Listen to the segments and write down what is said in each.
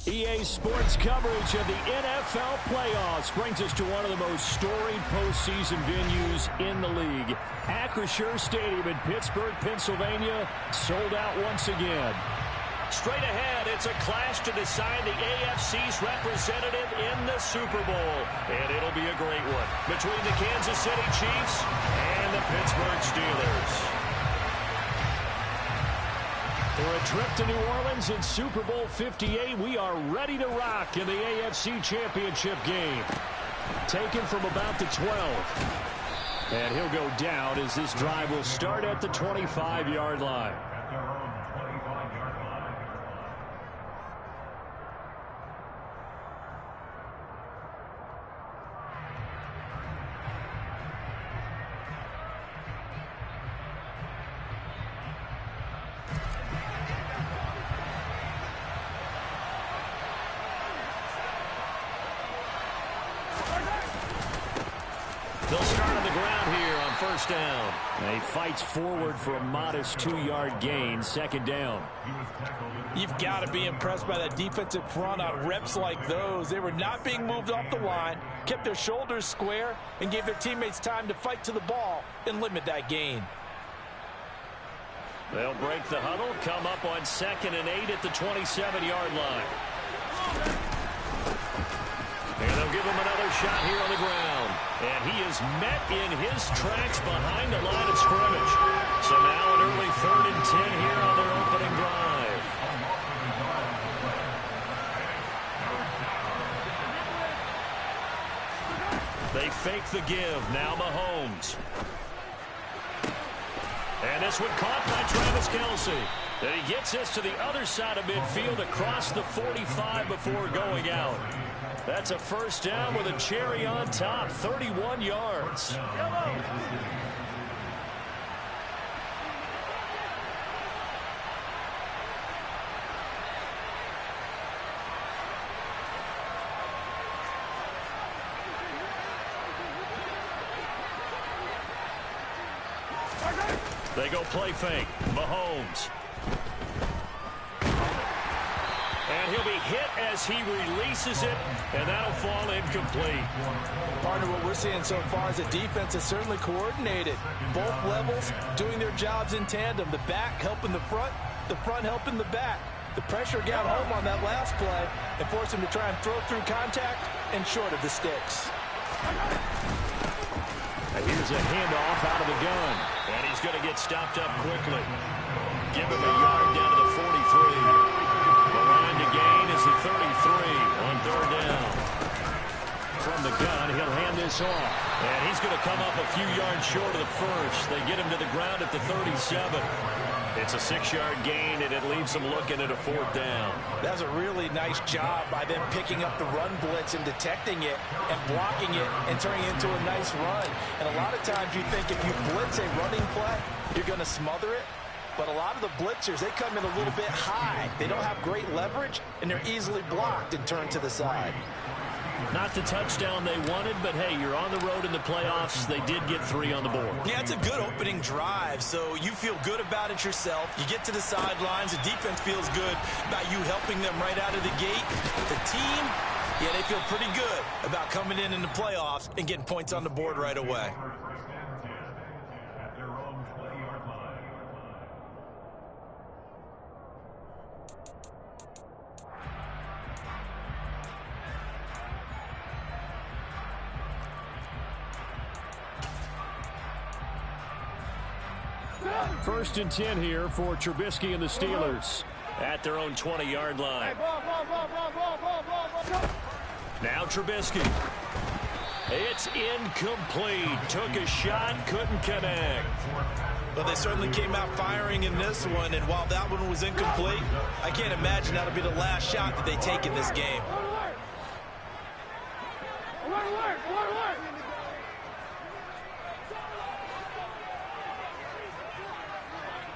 EA Sports coverage of the NFL playoffs brings us to one of the most storied postseason venues in the league. Acrisure Stadium in Pittsburgh, Pennsylvania, sold out once again. Straight ahead, it's a clash to decide the AFC's representative in the Super Bowl. And it'll be a great one between the Kansas City Chiefs and the Pittsburgh Steelers. For a trip to New Orleans in Super Bowl 58, we are ready to rock in the AFC Championship game. Taken from about the 12. And he'll go down as this drive will start at the 25-yard line. They'll start on the ground here on first down. And he fights forward for a modest 2-yard gain, second down. You've got to be impressed by that defensive front on reps like those. They were not being moved off the line, kept their shoulders square, and gave their teammates time to fight to the ball and limit that gain. They'll break the huddle, come up on 2nd and 8 at the 27-yard line. And they'll give him another shot here on the ground. And he is met in his tracks behind the line of scrimmage. So now an early 3rd and 10 here on their opening drive. They fake the give. Now Mahomes. And this one caught by Travis Kelce. Then he gets this to the other side of midfield across the 45 before going out. That's a first down with a cherry on top, 31 yards. They go play fake. Mahomes. And he'll be hit as he releases it, and that'll fall incomplete. Partner, what we're seeing so far is the defense is certainly coordinated. Both levels doing their jobs in tandem. The back helping the front helping the back. The pressure got home on that last play and forced him to try and throw through contact and short of the sticks. And here's a handoff out of the gun. And he's going to get stopped up quickly. Give him a yard down to the 43. The line to gain is the 33 on 3rd down. From the gun, he'll hand this off. And he's going to come up a few yards short of the first. They get him to the ground at the 37. It's a 6-yard gain, and it leaves them looking at a 4th down. That's a really nice job by them picking up the run blitz and detecting it and blocking it and turning it into a nice run. And a lot of times you think if you blitz a running play, you're going to smother it. But a lot of the blitzers, they come in a little bit high. They don't have great leverage, and they're easily blocked and turned to the side. Not the touchdown they wanted, but hey, you're on the road in the playoffs. They did get 3 on the board. Yeah, it's a good opening drive, so you feel good about it yourself. You get to the sidelines. The defense feels good about you helping them right out of the gate. The team, yeah, they feel pretty good about coming in the playoffs and getting points on the board right away. First and 10 here for Trubisky and the Steelers at their own 20-yard line. Now Trubisky. It's incomplete. Took a shot, couldn't connect. Well, they certainly came out firing in this one, and while that one was incomplete, I can't imagine that'll be the last shot that they take in this game.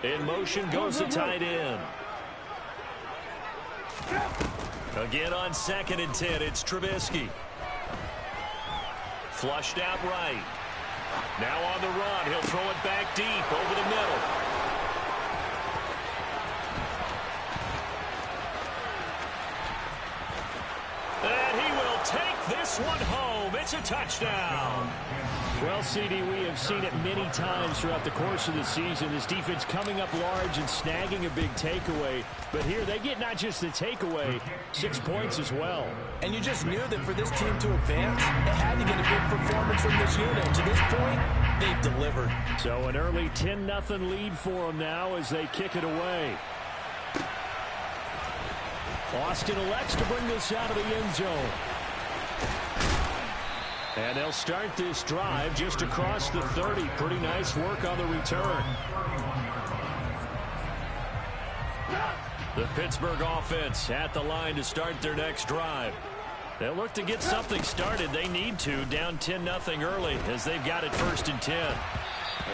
In motion goes the tight end. Again on 2nd and 10, it's Trubisky. Flushed out right. Now on the run, he'll throw it back deep over the middle. this one home. It's a touchdown. Well, CD, we have seen it many times throughout the course of the season. This defense coming up large and snagging a big takeaway. But here they get not just the takeaway, 6 points as well. And you just knew that for this team to advance, it had to get a big performance from this unit. To this point, they've delivered. So an early 10-0 lead for them now as they kick it away. Austin elects to bring this out of the end zone. And they'll start this drive just across the 30. Pretty nice work on the return. The Pittsburgh offense at the line to start their next drive. They'll look to get something started. They need to, down 10-0 early as they've got it 1st and 10.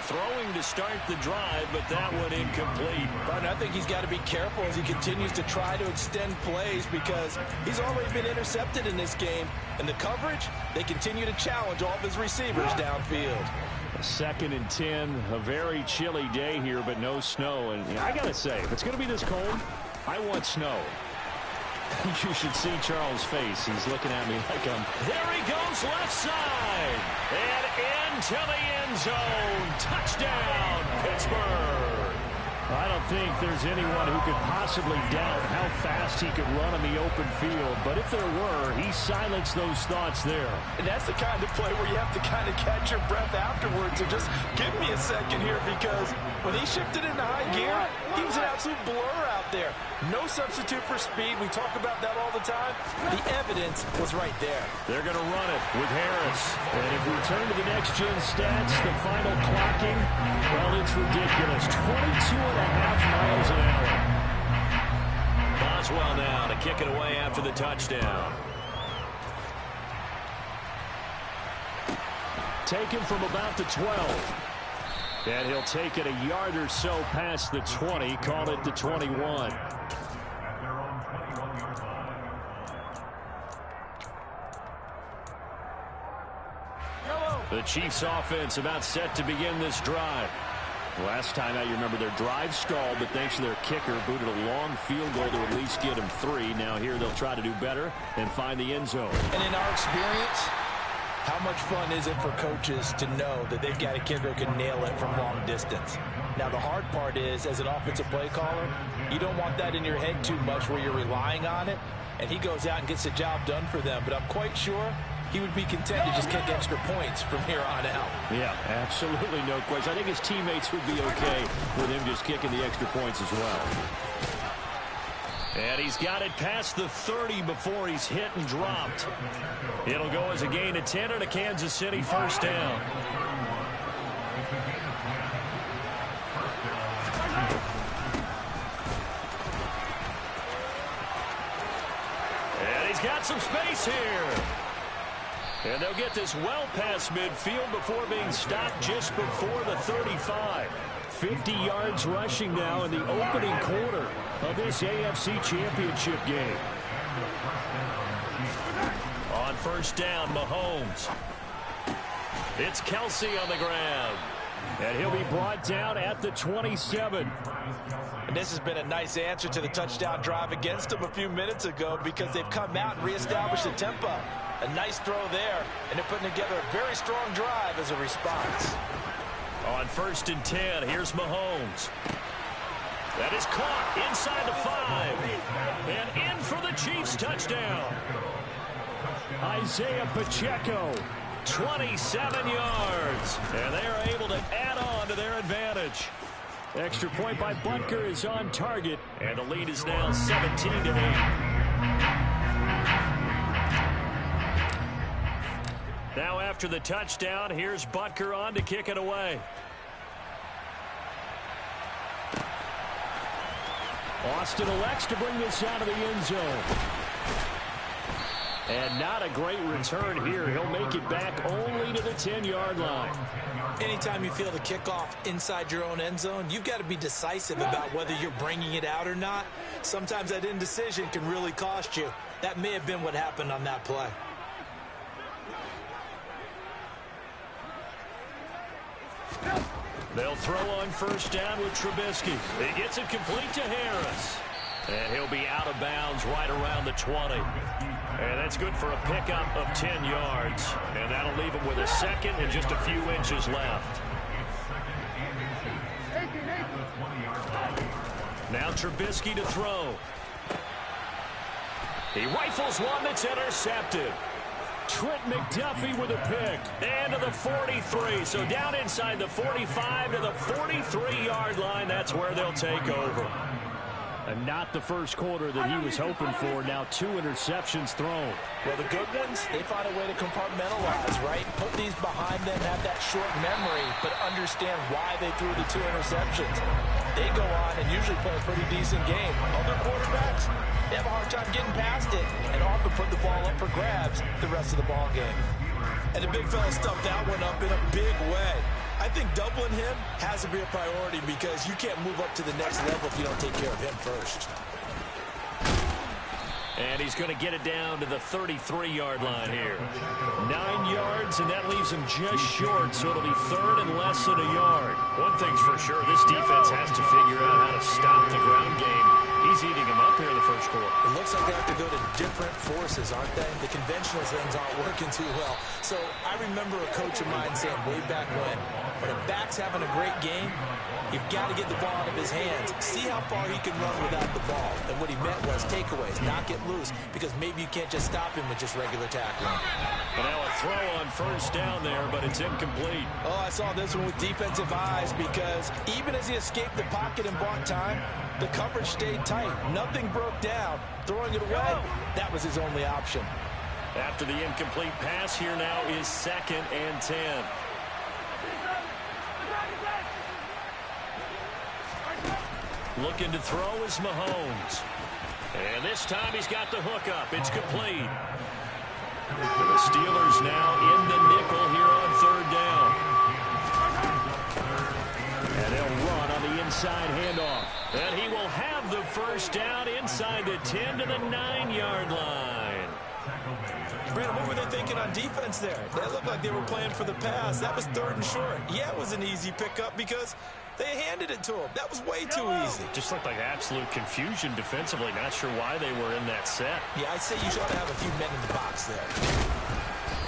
Throwing to start the drive, but that one incomplete. But I think he's got to be careful as he continues to try to extend plays because he's already been intercepted in this game. And the coverage, they continue to challenge all of his receivers downfield. 2nd and 10, a very chilly day here, but no snow. And I got to say, if it's going to be this cold, I want snow. You should see Charles' face. He's looking at me like I'm... There he goes, left side. And into the end zone. Touchdown, Pittsburgh. I don't think there's anyone who could possibly doubt how fast he could run on the open field. But if there were, he silenced those thoughts there. And that's the kind of play where you have to kind of catch your breath afterwards. So just give me a second here because when he shifted into high gear, he was an absolute blur out there. No substitute for speed. We talk about that all the time. The evidence was right there. They're going to run it with Harris. And if we turn to the next-gen stats, the final clocking, well, it's ridiculous. 22.5 miles an hour. Boswell now to kick it away after the touchdown. Taken from about the 12. And he'll take it a yard or so past the 20, call it the 21. The Chiefs offense about set to begin this drive. Last time out, you remember their drive stalled, but thanks to their kicker, booted a long field goal to at least get them 3. Now here they'll try to do better and find the end zone. And in our experience, how much fun is it for coaches to know that they've got a kicker who can nail it from long distance? Now, the hard part is, as an offensive play caller, you don't want that in your head too much where you're relying on it, and he goes out and gets the job done for them. But I'm quite sure he would be content to just kick extra points from here on out. Yeah, absolutely no question. I think his teammates would be okay with him just kicking the extra points as well. And he's got it past the 30 before he's hit and dropped. It'll go as a gain of 10 and a Kansas City 1st down. And he's got some space here. And they'll get this well past midfield before being stopped just before the 35. 50 yards rushing now in the opening quarter of this AFC Championship game. On 1st down, Mahomes. It's Kelsey on the ground. And he'll be brought down at the 27. And this has been a nice answer to the touchdown drive against them a few minutes ago because they've come out and reestablished the tempo. A nice throw there, and they're putting together a very strong drive as a response. On 1st and 10, here's Mahomes. That is caught inside the 5. And in for the Chiefs touchdown. Isaiah Pacheco, 27 yards. And they are able to add on to their advantage. Extra point by Butker is on target, and the lead is now 17-8. Now after the touchdown, here's Butker on to kick it away. Austin elects to bring this out of the end zone. And not a great return here. He'll make it back only to the 10-yard line. Anytime you feel the kickoff inside your own end zone, you've got to be decisive about whether you're bringing it out or not. Sometimes that indecision can really cost you. That may have been what happened on that play. They'll throw on 1st down with Trubisky. He gets it complete to Harris. And he'll be out of bounds right around the 20. And that's good for a pickup of 10 yards. And that'll leave him with a second and just a few inches left. Now Trubisky to throw. He rifles one that's intercepted. Trent McDuffie with a pick. And to the 43. So down inside the 45 to the 43-yard line. That's where they'll take over. And not the first quarter that he was hoping for. Now 2 interceptions thrown. Well, the good ones, they find a way to compartmentalize, right? Put these behind them, have that short memory, but understand why they threw the 2 interceptions. They go on and usually play a pretty decent game. Other quarterbacks, they have a hard time getting past it and often put the ball up for grabs the rest of the ball game. And the big fella stuffed that one up in a big way. I think doubling him has to be a priority because you can't move up to the next level if you don't take care of him first. And he's going to get it down to the 33-yard line here. 9 yards, and that leaves him just short, so it'll be third and less than a yard. One thing's for sure, this defense has to figure out how to stop the ground game. He's eating him up here in the first quarter. It looks like they have to go to different forces, aren't they? The conventional things aren't working too well. So I remember a coach of mine saying way back when a back's having a great game, you've got to get the ball out of his hands. See how far he can run without the ball. And what he meant was takeaways, not get loose, because maybe you can't just stop him with just regular tackling. And now a throw on first down there, but it's incomplete. Oh, I saw this one with defensive eyes because even as he escaped the pocket and bought time, the coverage stayed tight. Nothing broke down. Throwing it away, that was his only option. After the incomplete pass, here now is 2nd and 10. Looking to throw is Mahomes. And this time he's got the hook up. It's complete. The Steelers now in the nickel here on 3rd down. And they'll run on the inside handoff. And he will have the first down inside the 10 to the 9-yard line. Brandon, what were they thinking on defense there? They looked like they were playing for the pass. That was 3rd and short. Yeah, it was an easy pickup because they handed it to him. That was way too easy. Just looked like absolute confusion defensively. Not sure why they were in that set. Yeah, I'd say you should have a few men in the box there.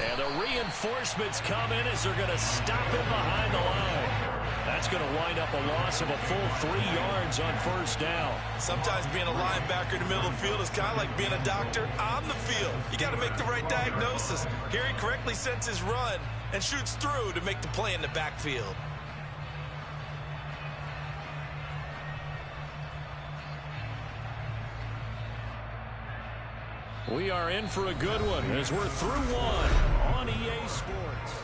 And the reinforcements come in as they're going to stop him behind the line. That's going to wind up a loss of a full 3 yards on first down. Sometimes being a linebacker in the middle of the field is kind of like being a doctor on the field. You got to make the right diagnosis. Here he correctly sends his run and shoots through to make the play in the backfield. We are in for a good one as we're through one on EA Sports.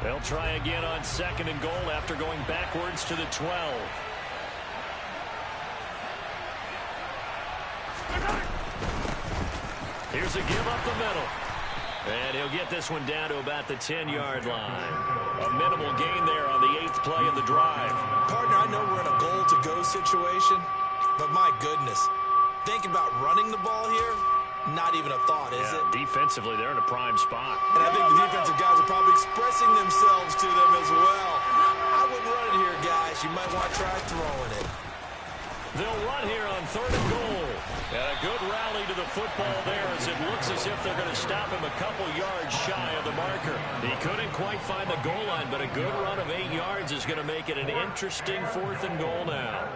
They'll try again on 2nd and goal after going backwards to the 12. Here's a give up the middle. And he'll get this one down to about the 10-yard line. A minimal gain there on the 8th play of the drive. Partner, I know we're in a goal-to-go situation, but my goodness, thinking about running the ball here, not even a thought, is it? Defensively, they're in a prime spot. And I think the defensive guys are probably expressing themselves to them as well. I wouldn't run it here, guys. You might want to try throwing it. They'll run here on 3rd and goal. And a good rally to the football there as it looks as if they're going to stop him a couple yards shy of the marker. He couldn't quite find the goal line, but a good run of 8 yards is going to make it an interesting 4th and goal now.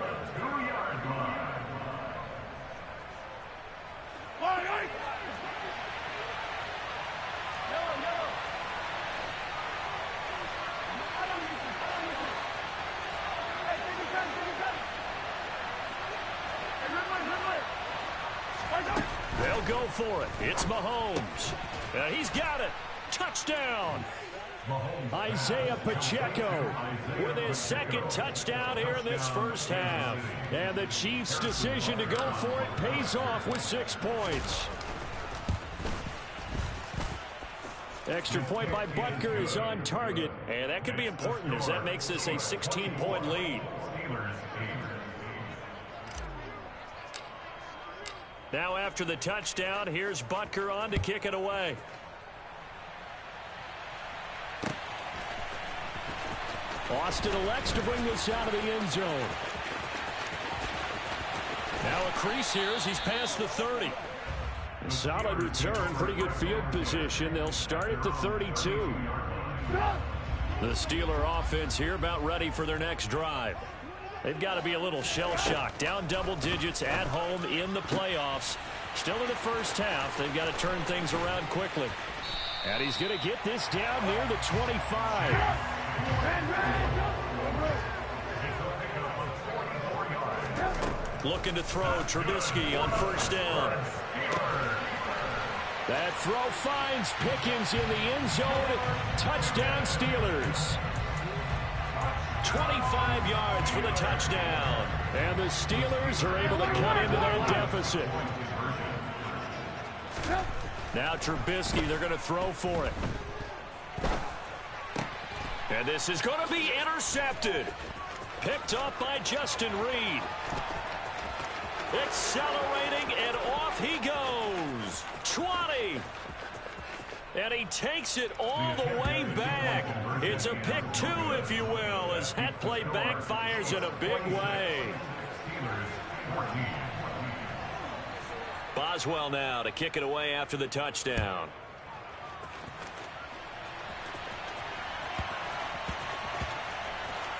They'll go for it. It's Mahomes. He's got it. Touchdown. Isaiah Pacheco with his 2nd touchdown here in this first half. And the Chiefs' decision to go for it pays off with 6 points. Extra point by Butker is on target. And that could be important as that makes this a 16-point lead. Now after the touchdown, here's Butker on to kick it away. Austin elects to bring this out of the end zone. Now a crease here as he's past the 30. Solid return, pretty good field position. They'll start at the 32. The Steeler offense here about ready for their next drive. They've got to be a little shell-shocked. Down double digits at home in the playoffs. Still in the first half. They've got to turn things around quickly. And he's going to get this down near the 25. Looking to throw Trubisky on first down. That throw finds Pickens in the end zone. Touchdown Steelers. 25 yards for the touchdown. And the Steelers are able to cut into their deficit. Now Trubisky, they're going to throw for it. And this is going to be intercepted. Picked up by Justin Reed. Accelerating, and off he goes. 20. And he takes it all the way back. It's a pick two, if you will, as that play backfires in a big way. Boswell now to kick it away after the touchdown.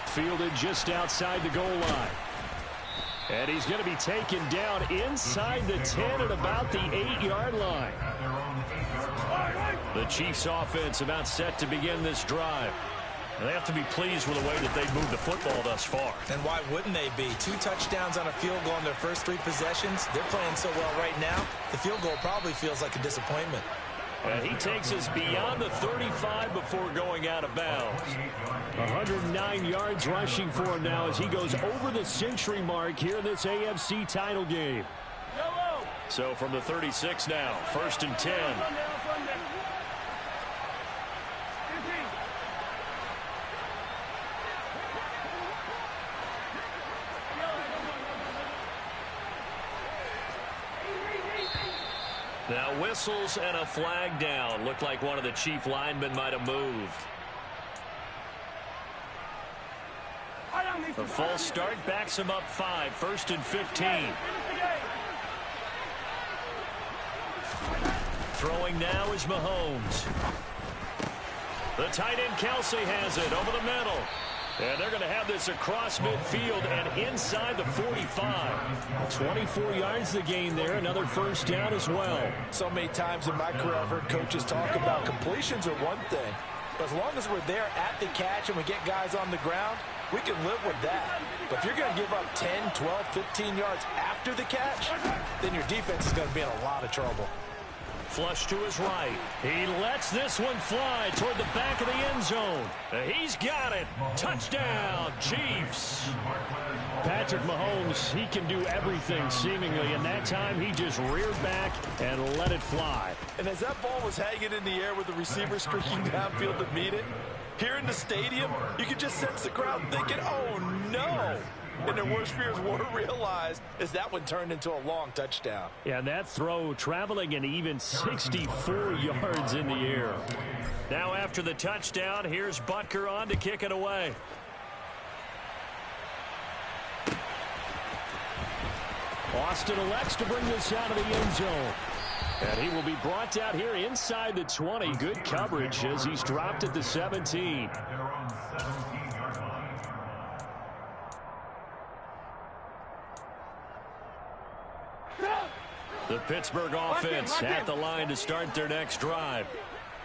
Fielded just outside the goal line. And he's going to be taken down inside the 10 at about the 8-yard line. The Chiefs offense about set to begin this drive. They have to be pleased with the way that they've moved the football thus far. And why wouldn't they be? 2 touchdowns on a field goal in their first 3 possessions. They're playing so well right now, the field goal probably feels like a disappointment. And he takes us beyond the 35 before going out of bounds. 109 yards rushing for him now as he goes over the century mark here in this AFC title game. So from the 36 now, 1st and 10. Now whistles and a flag down. Looked like one of the Chief linemen might have moved. The false start backs him up 5. 1st and 15. Throwing now is Mahomes. The tight end Kelsey has it over the middle. And they're going to have this across midfield and inside the 45. 24 yards the gain there. Another first down as well. So many times in my career I've heard coaches talk about completions are one thing. But as long as we're there at the catch and we get guys on the ground, we can live with that. But if you're going to give up 10, 12, 15 yards after the catch, then your defense is going to be in a lot of trouble. Flush to his right. He lets this one fly toward the back of the end zone. He's got it. Touchdown, Chiefs. Patrick Mahomes, he can do everything seemingly, and that time he just reared back and let it fly. And as that ball was hanging in the air with the receiver streaking downfield to meet it, here in the stadium, you could just sense the crowd thinking, oh no. And their worst fears were realized as that one turned into a long touchdown. Yeah, that throw traveling an even 64 yards in the air. Now after the touchdown, here's Butker on to kick it away. Austin elects to bring this out of the end zone. And he will be brought down here inside the 20. Good coverage as he's dropped at the 17. The Pittsburgh offense at the line to start their next drive.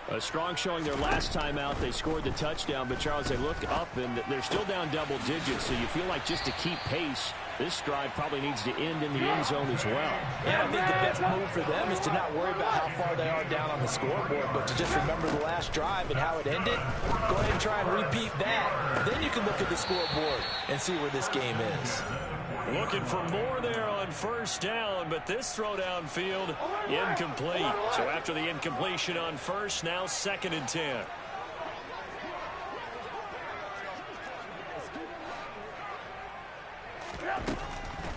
A strong showing their last time out. They scored the touchdown, but Charles, they look up and they're still down double digits, so you feel like just to keep pace, this drive probably needs to end in the end zone as well. Yeah, I think the best move for them is to not worry about how far they are down on the scoreboard, but to just remember the last drive and how it ended. Go ahead and try and repeat that. Then you can look at the scoreboard and see where this game is. Looking for more there on first down, but this throw downfield incomplete. So after the incompletion on first, now 2nd and 10.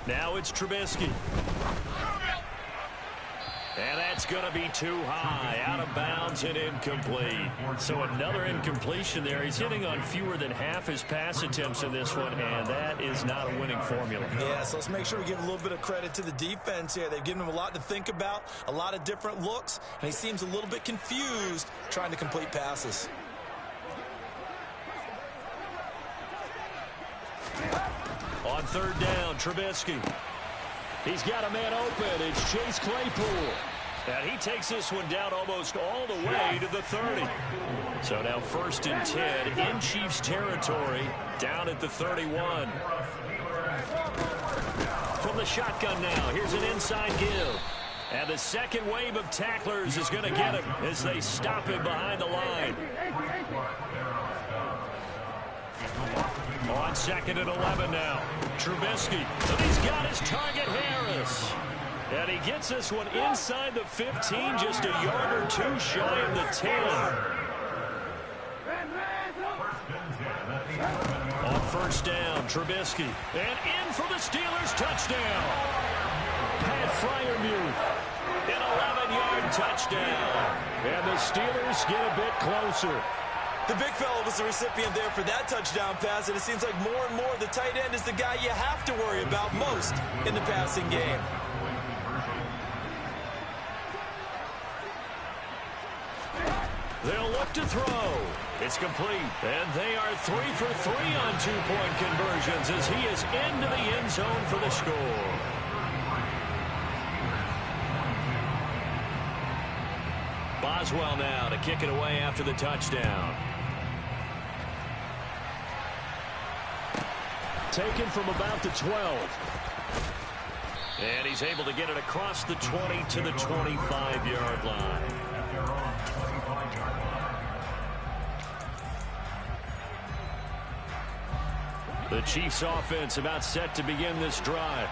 Now it's Trubisky. And that's going to be too high, out of bounds and incomplete. So another incompletion there. He's hitting on fewer than half his pass attempts in this one, and that is not a winning formula. Yeah, so let's make sure we give a little bit of credit to the defense here. They've given him a lot to think about, a lot of different looks, and he seems a little bit confused trying to complete passes. On third down, Trubisky. He's got a man open. It's Chase Claypool. And he takes this one down almost all the way to the 30. So now 1st and 10 in Chiefs territory, down at the 31. From the shotgun now, here's an inside give. And the second wave of tacklers is going to get him as they stop him behind the line. On 2nd and 11 now. Trubisky. And he's got his target, Harris. And he gets this one inside the 15, just a yard or two shy of the 10. On 1st down, Trubisky. And in for the Steelers, touchdown. Pat Freiermuth. An 11-yard touchdown. And the Steelers get a bit closer. The big fella was the recipient there for that touchdown pass, and it seems like more and more the tight end is the guy you have to worry about most in the passing game. They'll look to throw. It's complete, and they are 3 for 3 on 2-point conversions as he is into the end zone for the score. Boswell now to kick it away after the touchdown. Taken from about the 12. And he's able to get it across the 20 to the 25-yard line. The Chiefs offense about set to begin this drive.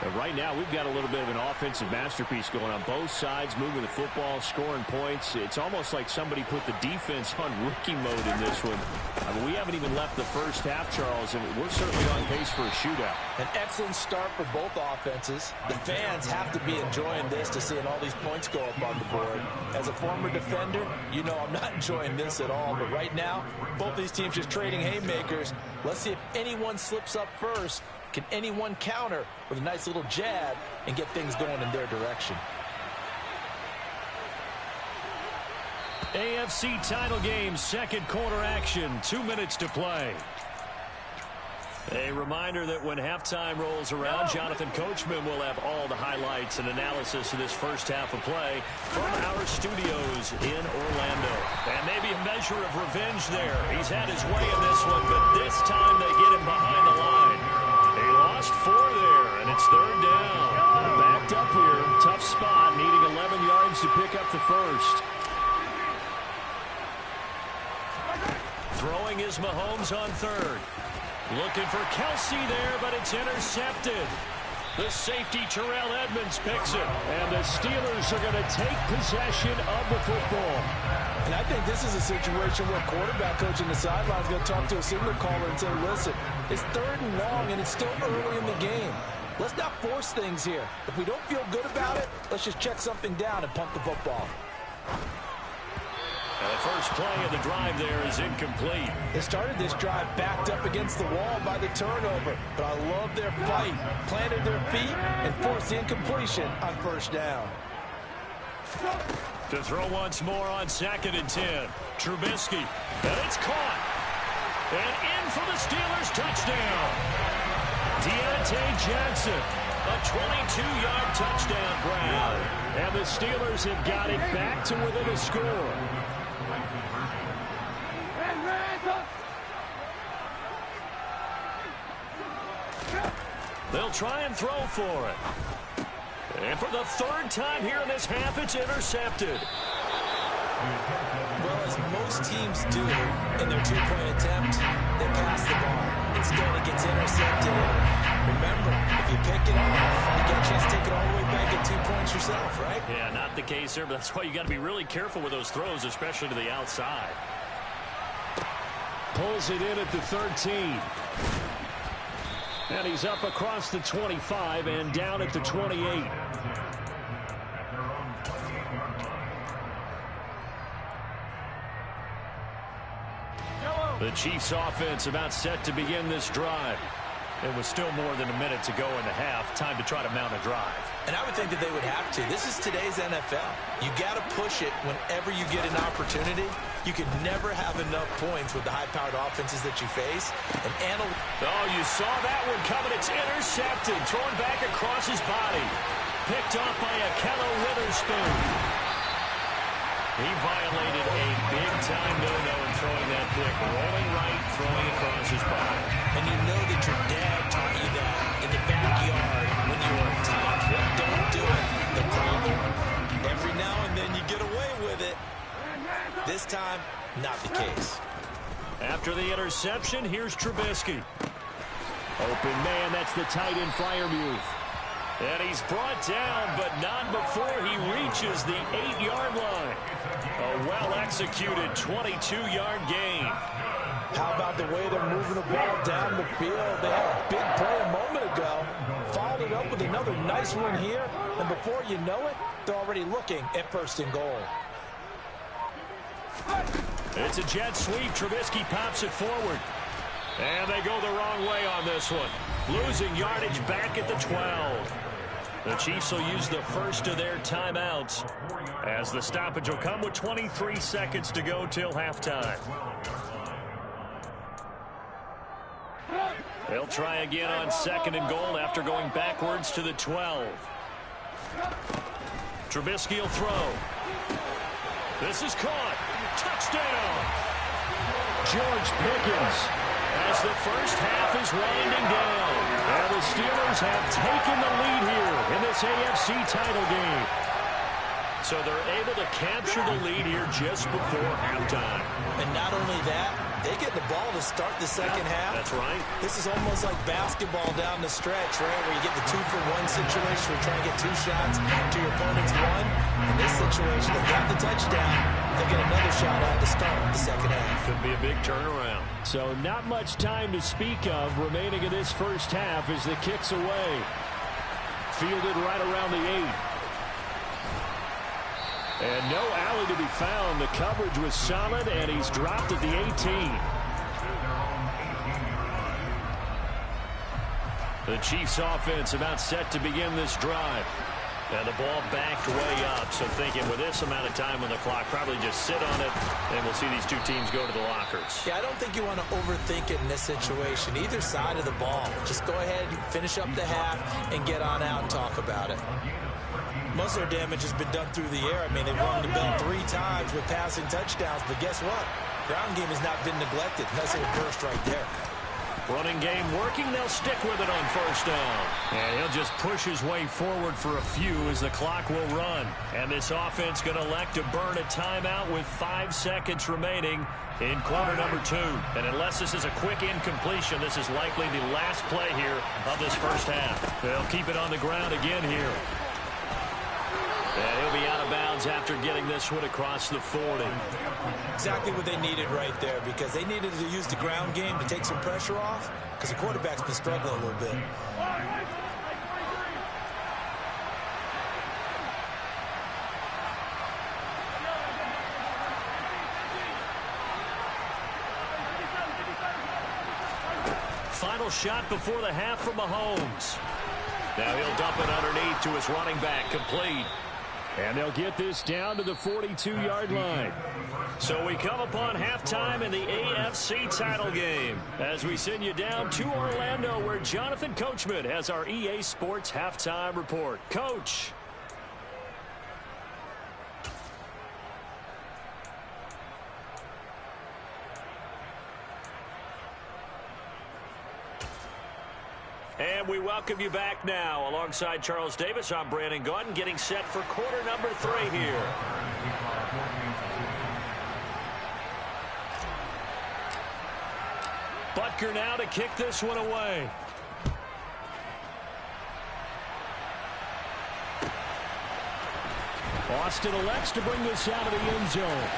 And right now, we've got a little bit of an offensive masterpiece going on both sides, moving the football, scoring points. It's almost like somebody put the defense on rookie mode in this one. I mean, we haven't even left the first half, Charles, and we're certainly on pace for a shootout. An excellent start for both offenses. The fans have to be enjoying this to seeing all these points go up on the board. As a former defender, you know I'm not enjoying this at all. But right now, both these teams just trading haymakers. Let's see if anyone slips up first. Can anyone counter with a nice little jab and get things going in their direction? AFC title game, second quarter action, 2 minutes to play. A reminder that when halftime rolls around, Jonathan Coachman will have all the highlights and analysis of this first half of play from our studios in Orlando. And maybe a measure of revenge there. He's had his way in this one, but this time they get him behind the line. They lost 4 there, and it's 3rd down. Backed up here, tough spot, needing 11 yards to pick up the first. Throwing is Mahomes on 3rd. Looking for Kelsey there, but it's intercepted. The safety, Terrell Edmonds, picks it. And the Steelers are going to take possession of the football. And I think this is a situation where quarterback coach in the sideline is going to talk to a signal caller and say, listen, it's 3rd and long, and it's still early in the game. Let's not force things here. If we don't feel good about it, let's just check something down and punt the football. And the first play of the drive there is incomplete. They started this drive backed up against the wall by the turnover, but I love their fight. Planted their feet and forced the incompletion on 1st down. To throw once more on 2nd and 10. Trubisky, and it's caught. And in for the Steelers, touchdown. Deontay Johnson, a 22-yard touchdown grab. And the Steelers have got it back to within a score. They'll try and throw for it. And for the 3rd time here in this half, it's intercepted. Well, as most teams do in their 2-point attempt, they pass the ball. Instead, it gets intercepted. Remember, if you pick it off, you get a chance to take it all the way back at 2 points yourself, right? Yeah, not the case here, but that's why you got to be really careful with those throws, especially to the outside. Pulls it in at the 13. And he's up across the 25 and down at the 28. The Chiefs offense about set to begin this drive. It was still more than a minute to go in the half. Time to try to mount a drive. And I would think that they would have to. This is today's NFL. You got to push it whenever you get an opportunity. You can never have enough points with the high-powered offenses that you face. And oh, you saw that one coming. It's intercepted. Thrown back across his body. Picked off by Ahkello Witherspoon. He violated a big-time no-no in throwing that pick. Rolling right, throwing across his body. And you know that your dad taught you that in the backyard when you were a toddler. Don't do it. The problem, every now and then you get away with it. This time, not the case. After the interception, here's Trubisky. Open man, that's the tight end Freiermuth. And he's brought down, but not before he reaches the 8-yard line. A well-executed 22-yard gain. How about the way they're moving the ball down the field? They had a big play a moment ago. Followed it up with another nice one here. And before you know it, they're already looking at 1st and goal. It's a jet sweep. Trubisky pops it forward. And they go the wrong way on this one. Losing yardage back at the 12. The Chiefs will use the first of their timeouts as the stoppage will come with 23 seconds to go till halftime. They'll try again on 2nd and goal after going backwards to the 12. Trubisky will throw. This is caught. Touchdown. George Pickens as the first half is winding down. And the Steelers have taken the lead here in this AFC title game. So they're able to capture the lead here just before halftime. And not only that, they get the ball to start the second half. That's right. This is almost like basketball down the stretch, right, where you get the 2-for-1 situation where you're trying to get 2 shots to your opponent's 1. In this situation, they got the touchdown. They'll get another shot out to start the second half. Could be a big turnaround. So not much time to speak of remaining in this first half as the kick's away. Fielded right around the 8. And no alley to be found. The coverage was solid, and he's dropped at the 18. The Chiefs offense about set to begin this drive. And the ball backed way up. So thinking with this amount of time on the clock, probably just sit on it, and we'll see these two teams go to the lockers. Yeah, I don't think you want to overthink it in this situation. Either side of the ball. Just go ahead, finish up the half, and get on out and talk about it. Most of their damage has been done through the air. I mean, they've rung the bell 3 times with passing touchdowns, but guess what? Ground game has not been neglected. Nice little burst right there. Running game working. They'll stick with it on 1st down. And he'll just push his way forward for a few as the clock will run. And this offense going to elect to burn a timeout with 5 seconds remaining in quarter number 2. And unless this is a quick incompletion, this is likely the last play here of this first half. They'll keep it on the ground again here. And he'll be out of bounds after getting this one across the 40. Exactly what they needed right there, because they needed to use the ground game to take some pressure off, because the quarterback's been struggling a little bit. Final shot before the half from Mahomes. Now he'll dump it underneath to his running back, complete. And they'll get this down to the 42-yard line. So we come upon halftime in the AFC title game as we send you down to Orlando, where Jonathan Coachman has our EA Sports halftime report. Coach. And we welcome you back now. Alongside Charles Davis, I'm Brandon Gaudin, getting set for quarter number 3 here. Butker now to kick this one away. Austin elects to bring this out of the end zone.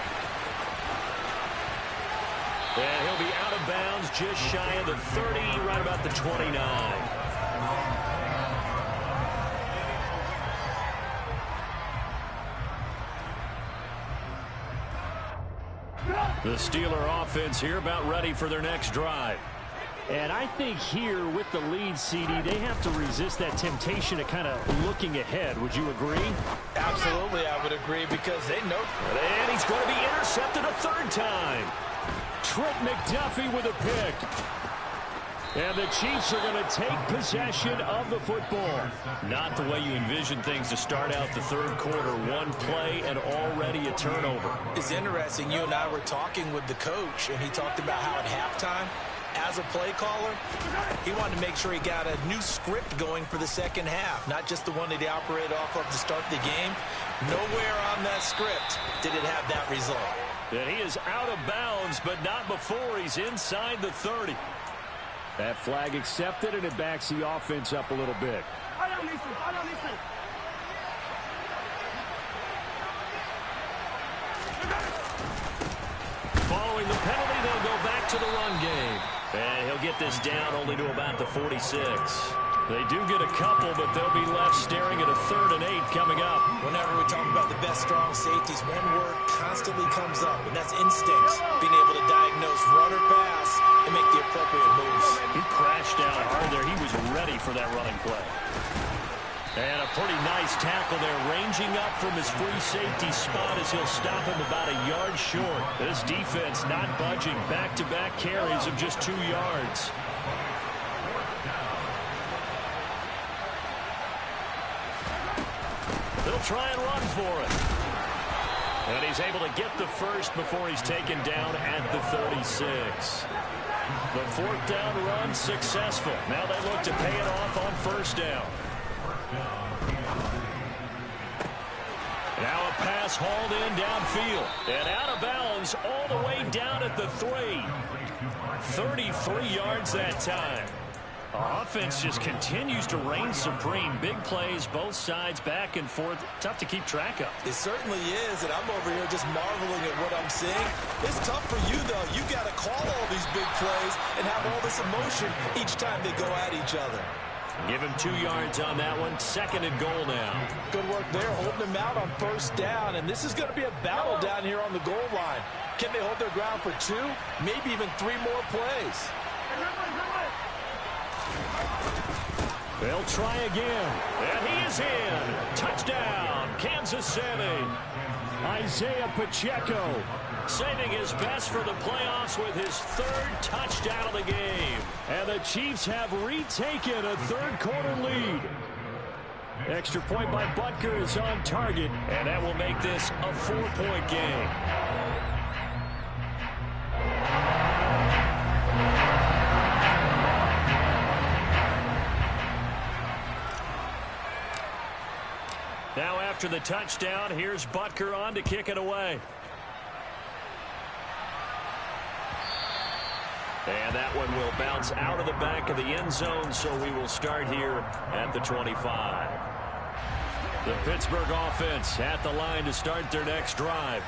And he'll be out of bounds just shy of the 30, right about the 29. The Steeler offense here about ready for their next drive. And I think here with the lead, CD, they have to resist that temptation of kind of looking ahead. Would you agree? Absolutely, I would agree because they know. And he's going to be intercepted a third time. Trent McDuffie with a pick. And the Chiefs are going to take possession of the football. Not the way you envision things to start out the third quarter. One play and already a turnover. It's interesting. You and I were talking with the coach, and he talked about how at halftime, as a play caller, he wanted to make sure he got a new script going for the second half, not just the one that he operated off of to start the game. Nowhere on that script did it have that result. And he is out of bounds, but not before he's inside the 30. That flag accepted, and it backs the offense up a little bit. Following the penalty, they'll go back to the run game. And he'll get this down only to about the 46. They do get a couple, but they'll be left staring at a 3rd and 8 coming up. Whenever we talk about the best strong safeties, one word constantly comes up, and that's instincts. Being able to diagnose run or pass and make the appropriate moves. He crashed down hard there. He was ready for that running play. And a pretty nice tackle there, ranging up from his free safety spot as he'll stop him about a yard short. This defense not budging. Back-to-back carries of just 2 yards. They'll try and run for it. And he's able to get the first before he's taken down at the 36. The 4th down run successful. Now they look to pay it off on 1st down. Now a pass hauled in downfield. And out of bounds all the way down at the 3. 33 yards that time. Offense just continues to reign supreme. Big plays, both sides, back and forth. Tough to keep track of. It certainly is, and I'm over here just marveling at what I'm seeing. It's tough for you, though. You got to call all these big plays and have all this emotion each time they go at each other. Give him 2 yards on that one. 2nd and goal now. Good work there, holding him out on 1st down, and this is going to be a battle down here on the goal line. Can they hold their ground for 2, maybe even 3 more plays? They'll try again. And he is in. Touchdown, Kansas City. Isaiah Pacheco saving his best for the playoffs with his 3rd touchdown of the game. And the Chiefs have retaken a 3rd quarter lead. Extra point by Butker is on target, and that will make this a 4-point game. Now after the touchdown, here's Butker on to kick it away. And that one will bounce out of the back of the end zone, so we will start here at the 25. The Pittsburgh offense at the line to start their next drive.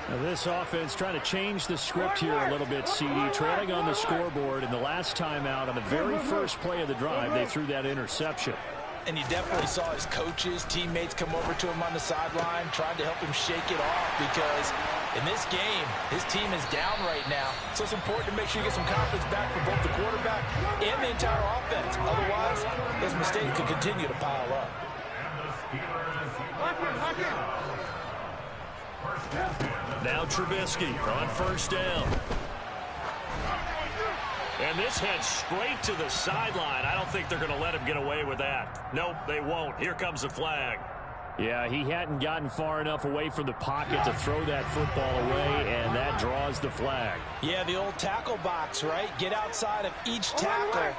Now this offense trying to change the script here a little bit, CD. Trailing on the scoreboard, and the last time out on the very first play of the drive, they threw that interception. And you definitely saw his coaches, teammates come over to him on the sideline, trying to help him shake it off because in this game, his team is down right now. So it's important to make sure you get some confidence back for both the quarterback and the entire offense. Otherwise, those mistakes could continue to pile up. Now Trubisky on 1st down. And this heads straight to the sideline. I don't think they're going to let him get away with that. Nope, they won't. Here comes the flag. Yeah, he hadn't gotten far enough away from the pocket to throw that football away, and that draws the flag. Yeah, the old tackle box, right? Get outside of each tackle,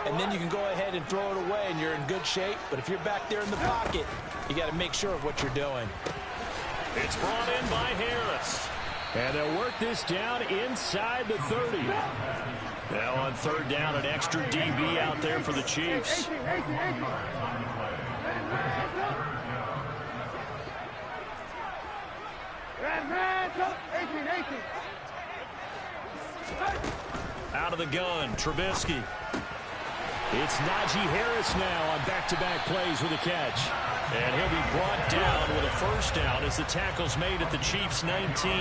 and then you can go ahead and throw it away, and you're in good shape. But if you're back there in the pocket, you got to make sure of what you're doing. It's brought in by Harris. And they'll work this down inside the 30. Now on 3rd down, an extra DB out there for the Chiefs. Out of the gun, Trubisky. It's Najee Harris now on back-to-back plays with a catch. And he'll be brought down with a 1st down as the tackle's made at the Chiefs' 19.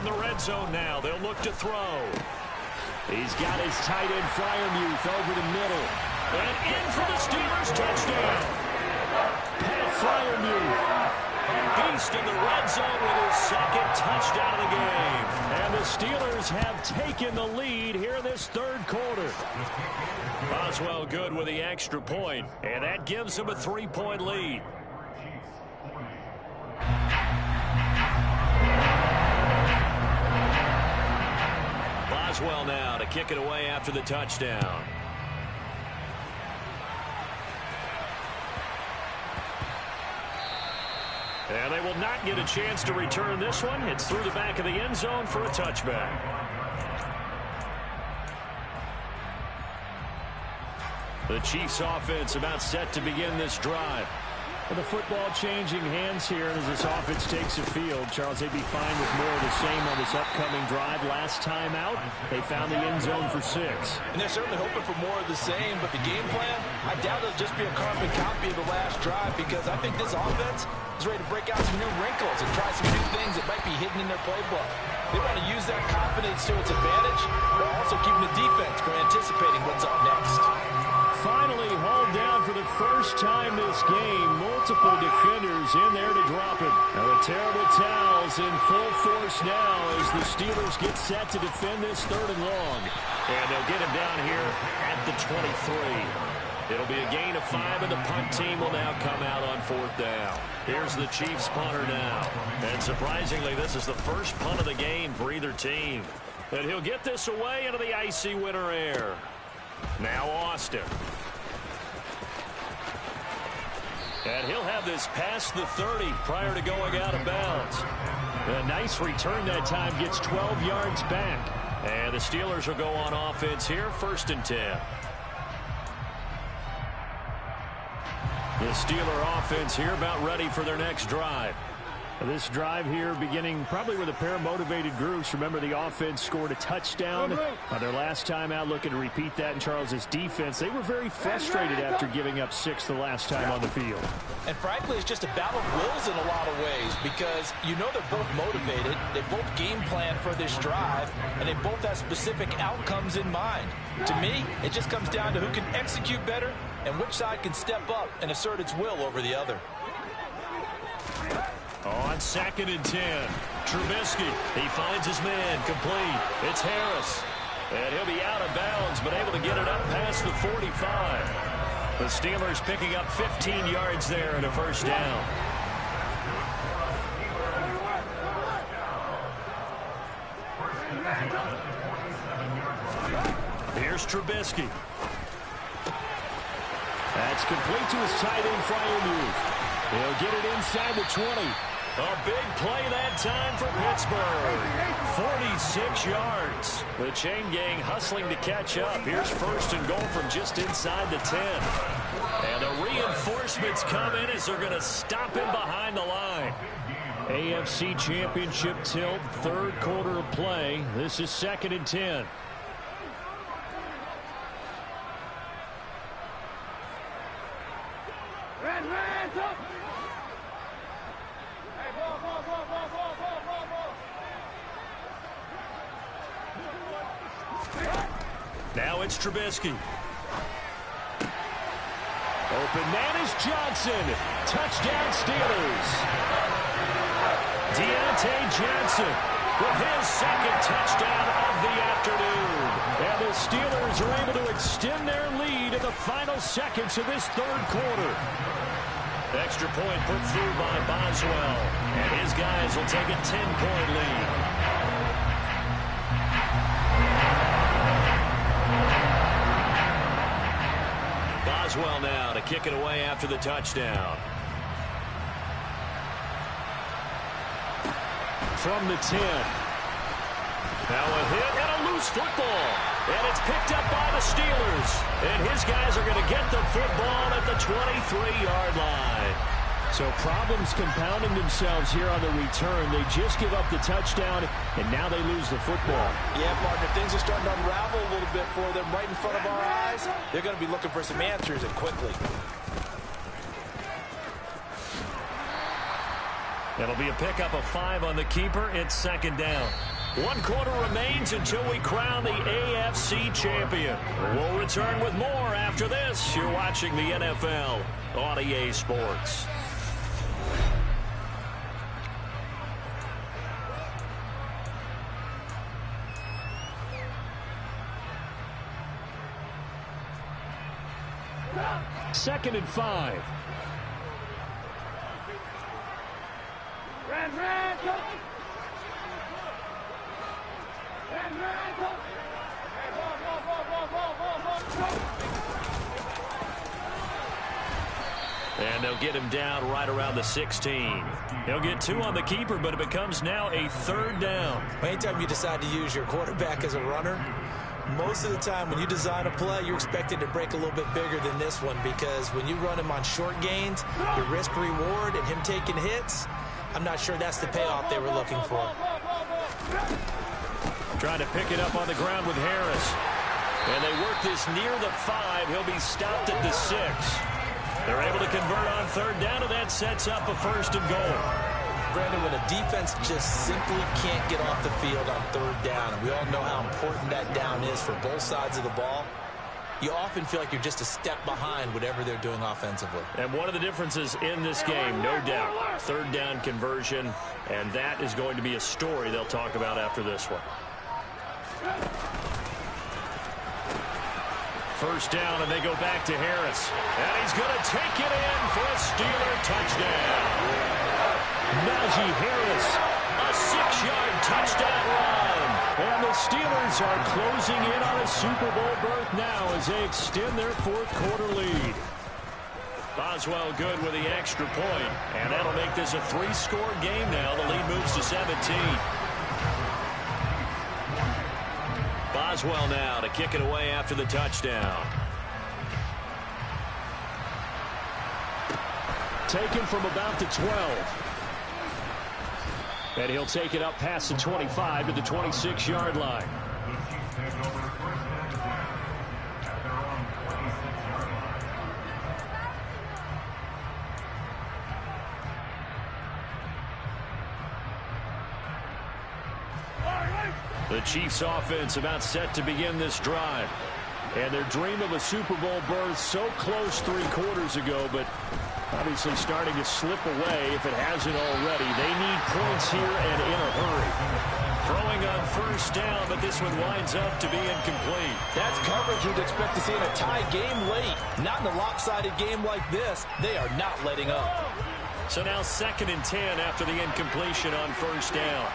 From the red zone now, they'll look to throw. He's got his tight end Freiermuth over the middle. And in for the Steelers touchdown. Pat Freiermuth. Beast in the red zone with his second touchdown of the game. And the Steelers have taken the lead here in this third quarter. Boswell good with the extra point, and that gives him a 3-point lead. Boswell now to kick it away after the touchdown. And they will not get a chance to return this one. It's through the back of the end zone for a touchback. The Chiefs offense about set to begin this drive. With the football changing hands here, and as this offense takes the field, Charles, they'd be fine with more of the same on this upcoming drive. Last time out, they found the end zone for 6. And they're certainly hoping for more of the same, but the game plan, I doubt it'll just be a carbon copy of the last drive, because I think this offense is ready to break out some new wrinkles and try some new things that might be hidden in their playbook. They want to use that confidence to its advantage, while also keeping the defense from anticipating what's up next. Finally hauled down for the first time this game. Multiple defenders in there to drop him. Now the terrible towels in full force now as the Steelers get set to defend this 3rd and long. And they'll get him down here at the 23. It'll be a gain of 5, and the punt team will now come out on 4th down. Here's the Chiefs punter now. And surprisingly, this is the first punt of the game for either team. And he'll get this away into the icy winter air. Now Austin. And he'll have this past the 30 prior to going out of bounds. A nice return that time, gets 12 yards back. And the Steelers will go on offense here, 1st and 10. The Steeler offense here about ready for their next drive. This drive here beginning probably with a pair of motivated groups. Remember, the offense scored a touchdown their last time out, looking to repeat that in Charles's defense. They were very frustrated after giving up 6 the last time on the field. And frankly, it's just a battle of wills in a lot of ways, because you know they're both motivated, they both game plan for this drive, and they both have specific outcomes in mind. To me, it just comes down to who can execute better and which side can step up and assert its will over the other. On 2nd and 10, Trubisky, he finds his man, complete. It's Harris, and he'll be out of bounds, but able to get it up past the 45. The Steelers picking up 15 yards there and a 1st down. Here's Trubisky. That's complete to his tight end, Freiermuth. He'll get it inside the 20. A big play that time for Pittsburgh. 46 yards. The chain gang hustling to catch up. Here's 1st and goal from just inside the 10. And the reinforcements come in as they're going to stop him behind the line. AFC Championship tilt, 3rd quarter of play. This is 2nd and 10. Now it's Trubisky. Open man is Johnson. Touchdown Steelers. Deontay Johnson with his 2nd touchdown of the afternoon. And the Steelers are able to extend their lead in the final seconds of this 3rd quarter. Extra point put through by Boswell. And his guys will take a 10-point lead. Boswell now to kick it away after the touchdown. From the 10. Now a hit and a loose football. And it's picked up by the Steelers. And his guys are going to get the football at the 23-yard line. So problems compounding themselves here on the return. They just give up the touchdown, and now they lose the football. Yeah, partner, things are starting to unravel a little bit for them right in front of our eyes. They're going to be looking for some answers, and quickly. It'll be a pickup of 5 on the keeper. It's second down. 1 quarter remains until we crown the AFC champion. We'll return with more after this. You're watching the NFL on EA Sports. Second and 5. And they'll get him down right around the 16. He'll get 2 on the keeper, but it becomes now a third down. Anytime you decide to use your quarterback as a runner, most of the time when you design a play, you're expected to break a little bit bigger than this one, because when you run him on short gains, your risk-reward and him taking hits, I'm not sure that's the payoff they were looking for. Trying to pick it up on the ground with Harris. And they work this near the 5. He'll be stopped at the 6. They're able to convert on third down, and that sets up a first and goal. Brandon, when a defense just simply can't get off the field on third down, and we all know how important that down is for both sides of the ball, you often feel like you're just a step behind whatever they're doing offensively. And one of the differences in this game, no doubt, third down conversion, and that is going to be a story they'll talk about after this one. First down, and they go back to Harris. And he's going to take it in for a Steeler touchdown. Najee Harris, a 6-yard touchdown run. And the Steelers are closing in on a Super Bowl berth now as they extend their 4th quarter lead. Boswell good with the extra point, and that'll make this a 3-score game now. The lead moves to 17. Boswell now to kick it away after the touchdown. Taken from about the 12. And he'll take it up past the 25 to the 26-yard line. The Chiefs offense about set to begin this drive. And their dream of a Super Bowl berth so close 3 quarters ago, but obviously starting to slip away if it hasn't already. They need points here and in a hurry. Throwing on first down, but this one winds up to be incomplete. That's coverage you'd expect to see in a tie game late. Not in a lopsided game like this. They are not letting up. So now 2nd and 10 after the incompletion on first down.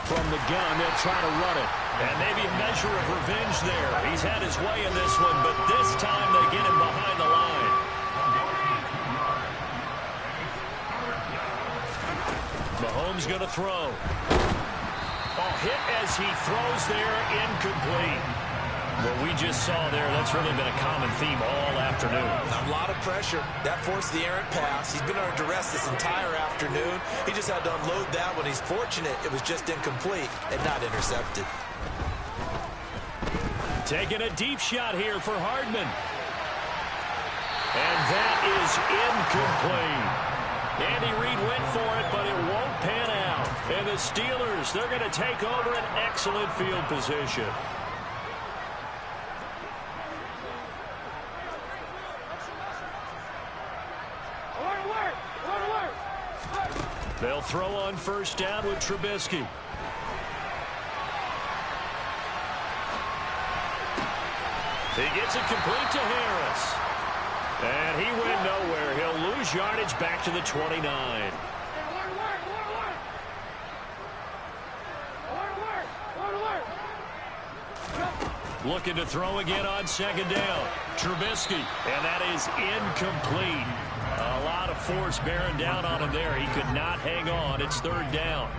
From the gun, they'll try to run it. And maybe a measure of revenge there. He's had his way in this one, but this time they get him behind the line. Mahomes going to throw. Oh, hit as he throws there, incomplete. What we just saw there, that's really been a common theme all afternoon. A lot of pressure. That forced the errant pass. He's been under duress this entire afternoon. He just had to unload that one. He's fortunate it was just incomplete and not intercepted. Taking a deep shot here for Hardman. And that is incomplete. Andy Reid went for it, but it won't pan out. And the Steelers, they're going to take over an excellent field position. They'll throw on first down with Trubisky. He gets it complete to Harris. And he went nowhere. He'll lose yardage back to the 29. Looking to throw again on second down. Trubisky. And that is incomplete. A lot of force bearing down on him there. He could not hang on. It's third down.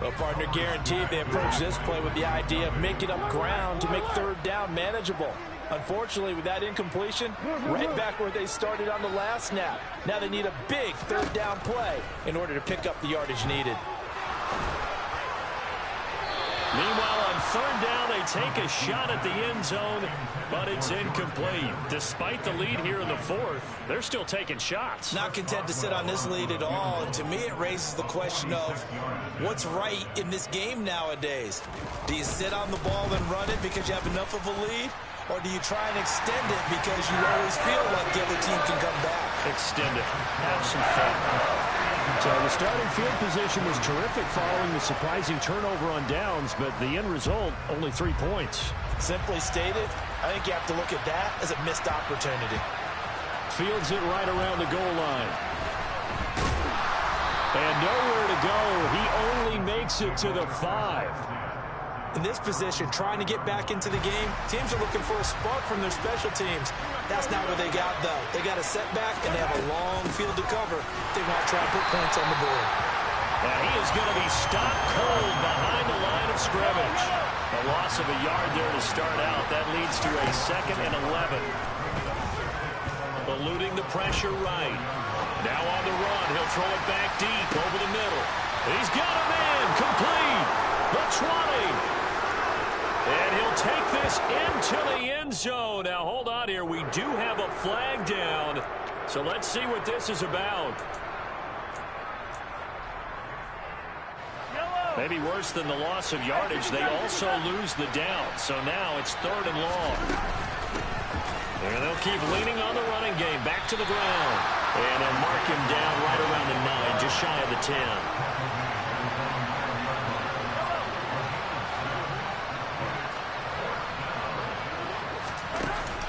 Well, partner, guaranteed they approach this play with the idea of making up ground to make third down manageable. Unfortunately, with that incompletion, right back where they started on the last snap. Now they need a big third down play in order to pick up the yardage needed. Meanwhile, on third down, they take a shot at the end zone, but it's incomplete. Despite the lead here in the fourth, they're still taking shots. Not content to sit on this lead at all, and to me it raises the question of what's right in this game nowadays. Do you sit on the ball and run it because you have enough of a lead? Or do you try and extend it because you always feel like the other team can come back? Extend it. Have some fun. So the starting field position was terrific following the surprising turnover on downs, but the end result, only 3 points. Simply stated, I think you have to look at that as a missed opportunity. Fields it right around the goal line. And nowhere to go. He only makes it to the 5. In this position, trying to get back into the game, teams are looking for a spark from their special teams. That's not what they got, though. They got a setback, and they have a long field to cover. They want to try and put points on the board. And he is going to be stopped cold behind the line of scrimmage. A loss of a yard there to start out. That leads to a 2nd and 11. Eluding the pressure right. Now on the run. He'll throw it back deep over the middle. He's got a man. Complete. The 20. And he'll take this into the end zone. Now, hold on here. We do have a flag down. So let's see what this is about. Maybe worse than the loss of yardage, they also lose the down. So now it's 3rd and long. And they'll keep leaning on the running game. Back to the ground. And they'll mark him down right around the 9, just shy of the 10.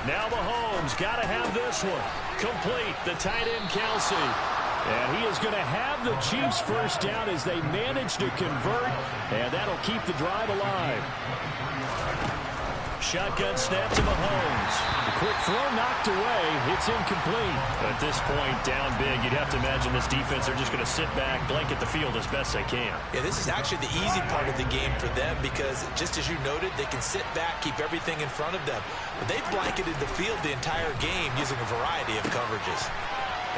Now Mahomes got to have this one. Complete, the tight end Kelsey. And he is going to have the Chiefs first down as they manage to convert. And that'll keep the drive alive. Shotgun snap to Mahomes. The quick throw knocked away. It's incomplete. At this point, down big, you'd have to imagine this defense are just going to sit back, blanket the field as best they can. Yeah, this is actually the easy part of the game for them because, just as you noted, they can sit back, keep everything in front of them. But they've blanketed the field the entire game using a variety of coverages.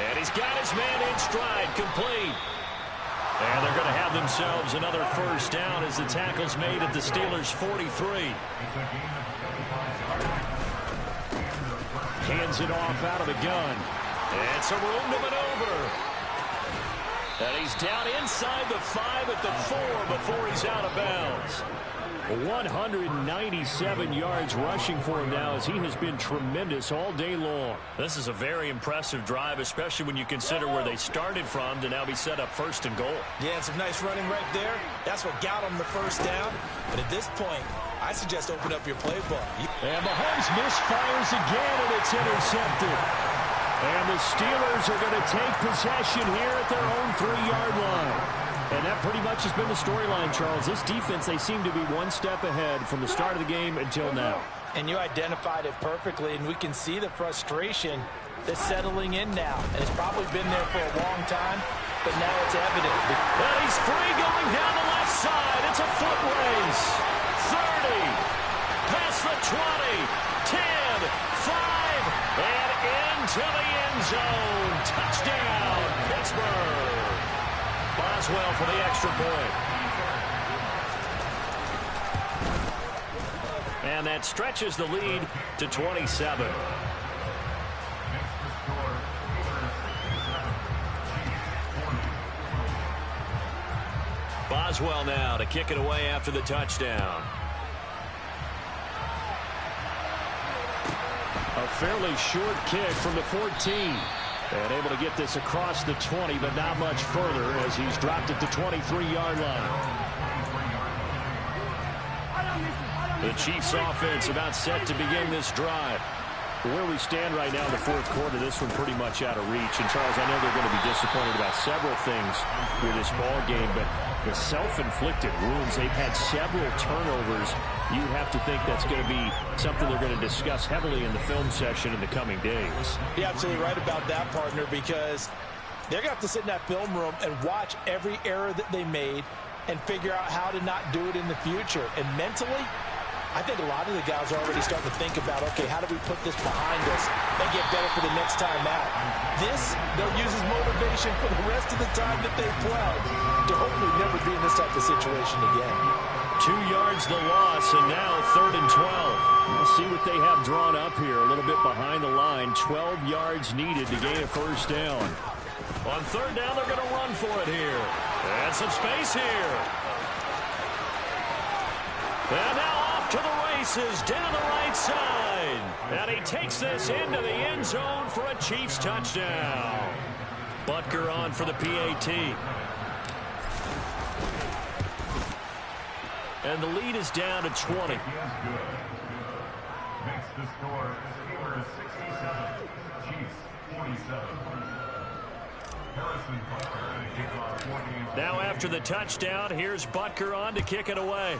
And he's got his man in stride, complete. And they're going to have themselves another first down as the tackle's made at the Steelers' 43. Hands it off out of the gun. And some room to maneuver. And he's down inside the 5 at the 4 before he's out of bounds. 197 yards rushing for him now as he has been tremendous all day long. This is a very impressive drive, especially when you consider where they started from to now be set up 1st and goal. Yeah, and some nice running right there. That's what got them the first down. But at this point, I suggest open up your playbook. And Mahomes misfires again, and it's intercepted. And the Steelers are going to take possession here at their own 3-yard line. And that pretty much has been the storyline, Charles. This defense, they seem to be one step ahead from the start of the game until now. And you identified it perfectly, and we can see the frustration that's settling in now. And it's probably been there for a long time, but now it's evident. And he's free going down the left side. It's a foot race. 30, past the 20, 10, 5, and into the end zone. Touchdown, Pittsburgh. Boswell for the extra point. And that stretches the lead to 27. Boswell now to kick it away after the touchdown. A fairly short kick from the 14. And able to get this across the 20, but not much further as he's dropped at the 23-yard line. The Chiefs offense about set to begin this drive. Where we stand right now in the fourth quarter, this one pretty much out of reach. And, Charles, I know they're going to be disappointed about several things with this ball game, but the self-inflicted wounds, they've had several turnovers. You have to think that's going to be something they're going to discuss heavily in the film session in the coming days. You're absolutely right about that, partner, because they're going to have to sit in that film room and watch every error that they made and figure out how to not do it in the future. And mentally, I think a lot of the guys are already starting to think about, okay, how do we put this behind us and get better for the next time out? This, they'll use as motivation for the rest of the time that they play to hopefully never be in this type of situation again. 2 yards the loss, and now 3rd and 12. We'll see what they have drawn up here. A little bit behind the line. 12 yards needed to gain a first down. On 3rd down, they're going to run for it here. And some space here. And now off to the races down the right side. And he takes this into the end zone for a Chiefs touchdown. Butker on for the PAT. And the lead is down to 20. Makes the score Steelers 67, Chiefs 47. Harrison Butker to kick off 14. Now after the touchdown, here's Butker on to kick it away.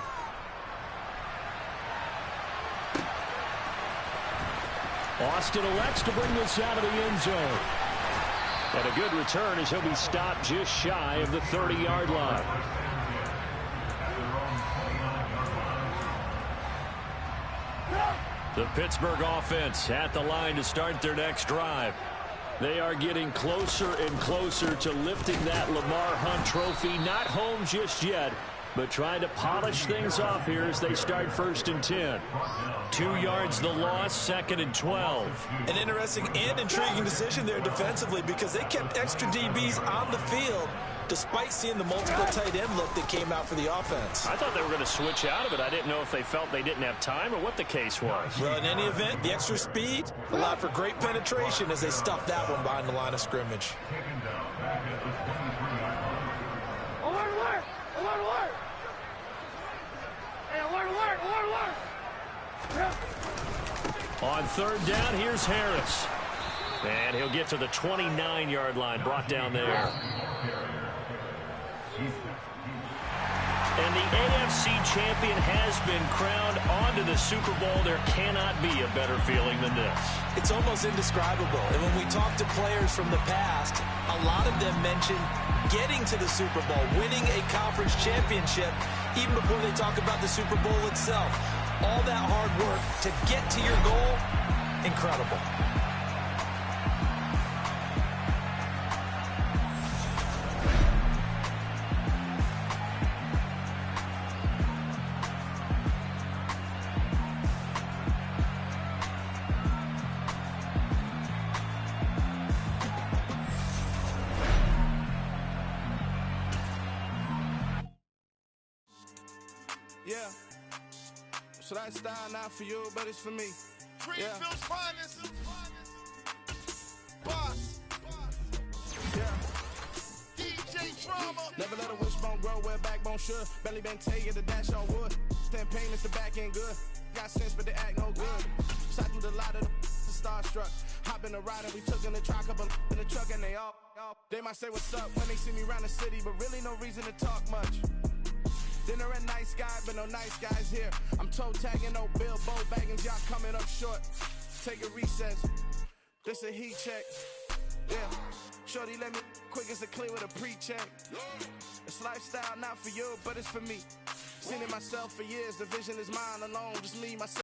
Austin elects to bring this out of the end zone. And a good return as he'll be stopped just shy of the 30-yard line. The Pittsburgh offense at the line to start their next drive. They are getting closer and closer to lifting that Lamar Hunt trophy. Not home just yet, but trying to polish things off here as they start 1st and 10. 2 yards the loss, 2nd and 12. An interesting and intriguing decision there defensively because they kept extra DBs on the field despite seeing the multiple tight end look that came out for the offense. I thought they were going to switch out of it. I didn't know if they felt they didn't have time or what the case was. Well, in any event, the extra speed allowed for great penetration as they stuffed that one behind the line of scrimmage. On 3rd down, here's Harris. And he'll get to the 29-yard line, brought down there. And the AFC champion has been crowned onto the Super Bowl. There cannot be a better feeling than this. It's almost indescribable. And when we talk to players from the past, a lot of them mention getting to the Super Bowl, winning a conference championship, even before they talk about the Super Bowl itself. All that hard work to get to your goal, incredible. Yeah. So that style not for you, but it's for me. Greenfield's finest. Boss. Yeah. DJ Drama. Never let a wishbone grow where a backbone should. Belly been taking the dash on wood. Then pain is the back end good. Got sense, but they act no good. So I do the lot of the starstruck. Hop in the ride and we took in the truck up in the truck and they all. They might say what's up when they see me around the city, but really no reason to talk much. Dinner a nice guy, but no nice guys here. I'm toe tagging, no Bilbo Baggins, y'all coming up short. Take a recess. This a heat check. Yeah. Shorty let me quick as a clear with a pre-check. It's lifestyle not for you, but it's for me. Seen it myself for years. The vision is mine alone. Just me, myself.